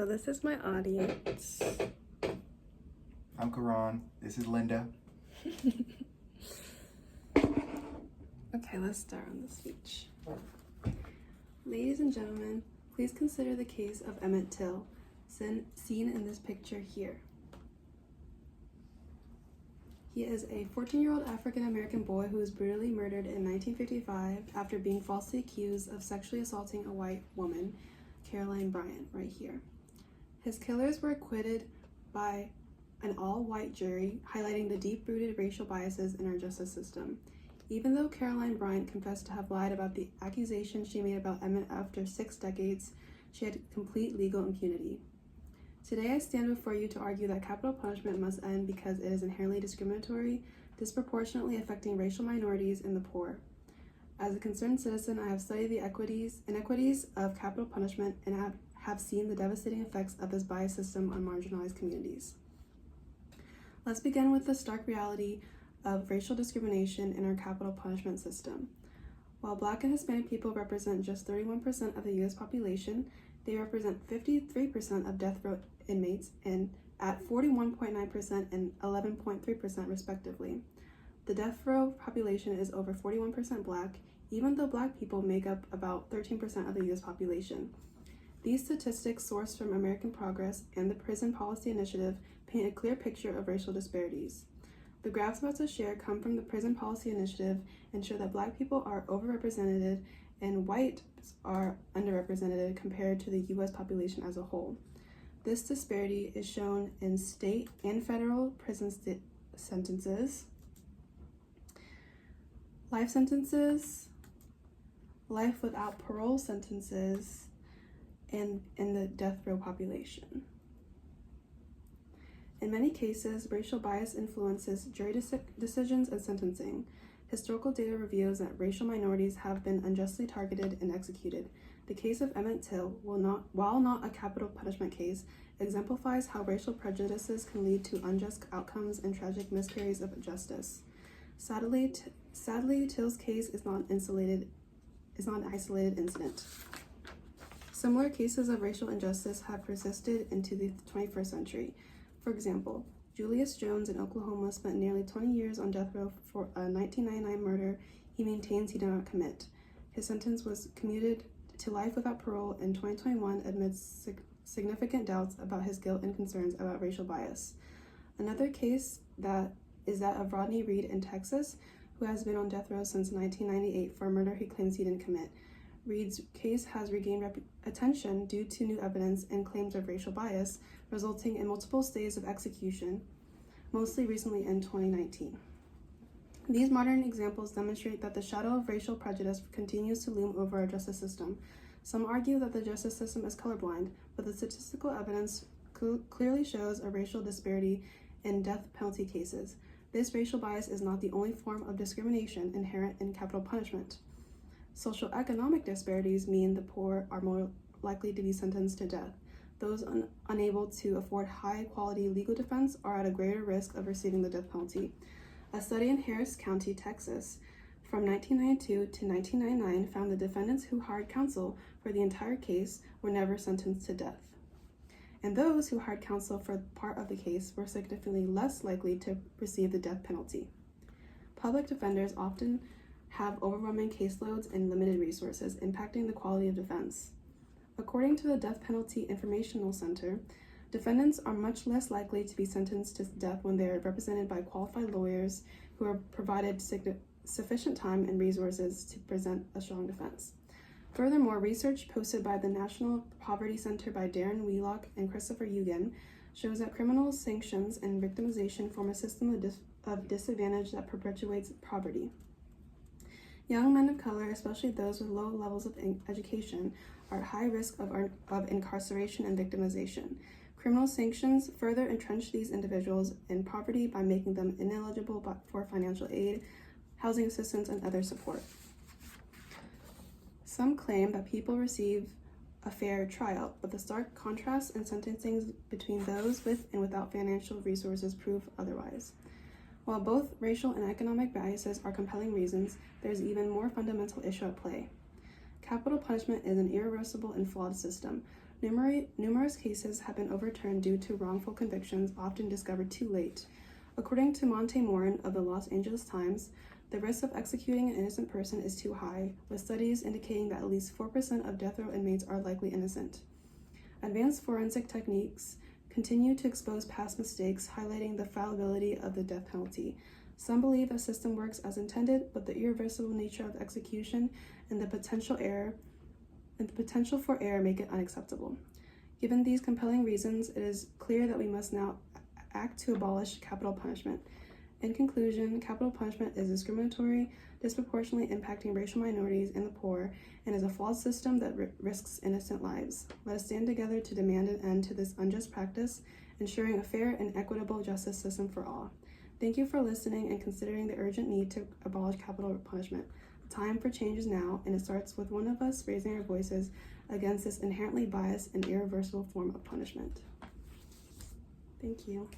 So this is my audience. I'm Karan. This is Linda. Okay, let's start on the speech. Ladies and gentlemen, please consider the case of Emmett Till, seen in this picture here. He is a 14-year-old African-American boy who was brutally murdered in 1955 after being falsely accused of sexually assaulting a white woman, Caroline Bryant, right here. His killers were acquitted by an all-white jury, highlighting the deep-rooted racial biases in our justice system. Even though Caroline Bryant confessed to have lied about the accusation she made about Emmett after 6 decades, she had complete legal impunity. Today I stand before you to argue that capital punishment must end because it is inherently discriminatory, disproportionately affecting racial minorities and the poor. As a concerned citizen, I have studied the inequities of capital punishment and have seen the devastating effects of this bias system on marginalized communities. Let's begin with the stark reality of racial discrimination in our capital punishment system. While Black and Hispanic people represent just 31% of the U.S. population, they represent 53% of death row inmates and at 41.9% and 11.3% respectively. The death row population is over 41% Black, even though Black people make up about 13% of the U.S. population. These statistics, sourced from American Progress and the Prison Policy Initiative, paint a clear picture of racial disparities. The graphs about to share come from the Prison Policy Initiative and show that Black people are overrepresented and whites are underrepresented compared to the U.S. population as a whole. This disparity is shown in state and federal prison sentences, life sentences, life without parole sentences, and in the death row population. In many cases, racial bias influences jury decisions and sentencing. Historical data reveals that racial minorities have been unjustly targeted and executed. The case of Emmett Till, while not a capital punishment case, exemplifies how racial prejudices can lead to unjust outcomes and tragic miscarries of justice. Sadly, Till's case is not an isolated incident. Similar cases of racial injustice have persisted into the 21st century. For example, Julius Jones in Oklahoma spent nearly 20 years on death row for a 1999 murder he maintains he did not commit. His sentence was commuted to life without parole in 2021 amidst significant doubts about his guilt and concerns about racial bias. Another case is that of Rodney Reed in Texas, who has been on death row since 1998 for a murder he claims he didn't commit. Reed's case has regained attention due to new evidence and claims of racial bias, resulting in multiple stays of execution, mostly recently in 2019. These modern examples demonstrate that the shadow of racial prejudice continues to loom over our justice system. Some argue that the justice system is colorblind, but the statistical evidence clearly shows a racial disparity in death penalty cases. This racial bias is not the only form of discrimination inherent in capital punishment. Socioeconomic disparities mean the poor are more likely to be sentenced to death. Those unable to afford high-quality legal defense are at a greater risk of receiving the death penalty. A study in Harris County, Texas, from 1992 to 1999 found the defendants who hired counsel for the entire case were never sentenced to death. And those who hired counsel for part of the case were significantly less likely to receive the death penalty. Public defenders often have overwhelming caseloads and limited resources, impacting the quality of defense. According to the Death Penalty Informational Center, defendants are much less likely to be sentenced to death when they are represented by qualified lawyers who are provided sufficient time and resources to present a strong defense. Furthermore, research posted by the National Poverty Center by Darren Wheelock and Christopher Eugen shows that criminal sanctions and victimization form a system of disadvantage that perpetuates poverty. Young men of color, especially those with low levels of education, are at high risk of incarceration and victimization. Criminal sanctions further entrench these individuals in poverty by making them ineligible for financial aid, housing assistance, and other support. Some claim that people receive a fair trial, but the stark contrast in sentencing between those with and without financial resources prove otherwise. While both racial and economic biases are compelling reasons, there is an even more fundamental issue at play. Capital punishment is an irreversible and flawed system. Numerous cases have been overturned due to wrongful convictions, often discovered too late. According to Monte Morin of the Los Angeles Times, the risk of executing an innocent person is too high, with studies indicating that at least 4% of death row inmates are likely innocent. Advanced forensic techniques continue to expose past mistakes, highlighting the fallibility of the death penalty. Some believe the system works as intended, but the irreversible nature of execution and the potential for error make it unacceptable. Given these compelling reasons, it is clear that we must now act to abolish capital punishment. In conclusion, capital punishment is discriminatory, disproportionately impacting racial minorities and the poor, and is a flawed system that risks innocent lives. Let us stand together to demand an end to this unjust practice, ensuring a fair and equitable justice system for all. Thank you for listening and considering the urgent need to abolish capital punishment. The time for change is now, and it starts with one of us raising our voices against this inherently biased and irreversible form of punishment. Thank you.